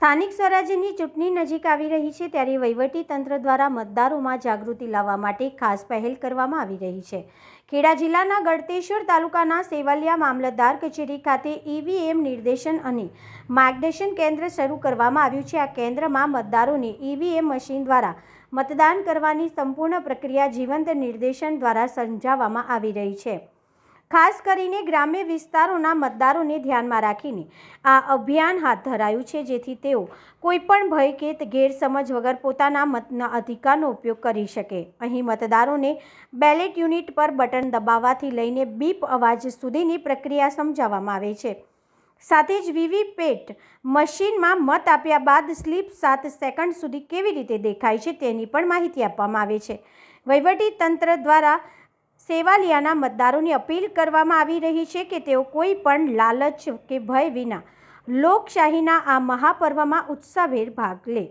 સ્થાનિક સ્વરાજ્યની ચૂંટણી નજીક આવી રહી છે ત્યારે વહીવટીતંત્ર દ્વારા મતદારોમાં જાગૃતિ લાવવા માટે ખાસ પહેલ કરવામાં આવી રહી છે। ખેડા જિલ્લાના ગળતેશ્વર તાલુકાના સેવલિયા મામલતદાર કચેરી ખાતે ઈવીએમ નિર્દેશન અને માર્ગદર્શન કેન્દ્ર શરૂ કરવામાં આવ્યું છે। આ કેન્દ્રમાં મતદારોને ઈવીએમ મશીન દ્વારા મતદાન કરવાની સંપૂર્ણ પ્રક્રિયા જીવંત નિર્દેશન દ્વારા સમજાવવામાં આવી રહી છે। ખાસ કરીને ગ્રામ્ય વિસ્તારોના મતદારોને ધ્યાનમાં રાખીને આ અભિયાન હાથ ધરાયું છે, જેથી તેઓ કોઈપણ ભય કે ગેરસમજ વગર પોતાના મતના અધિકારનો ઉપયોગ કરી શકે। અહીં મતદારોને બેલેટ યુનિટ પર બટન દબાવવાથી લઈને બીપ અવાજ સુધીની પ્રક્રિયા સમજાવવામાં આવે છે। સાથે જ વીવીપેટ મશીનમાં મત આપ્યા બાદ સ્લીપ 7 સેકન્ડ સુધી કેવી રીતે દેખાય છે તેની પણ માહિતી આપવામાં આવે છે। વહીવટીતંત્ર દ્વારા સેવાલિયાના મતદારોની અપીલ કરવામાં આવી રહી છે કે તેઓ કોઈ પણ લાલચ કે ભય વિના લોકશાહીના આ મહાપર્વમાં ઉત્સાહભેર ભાગ લે।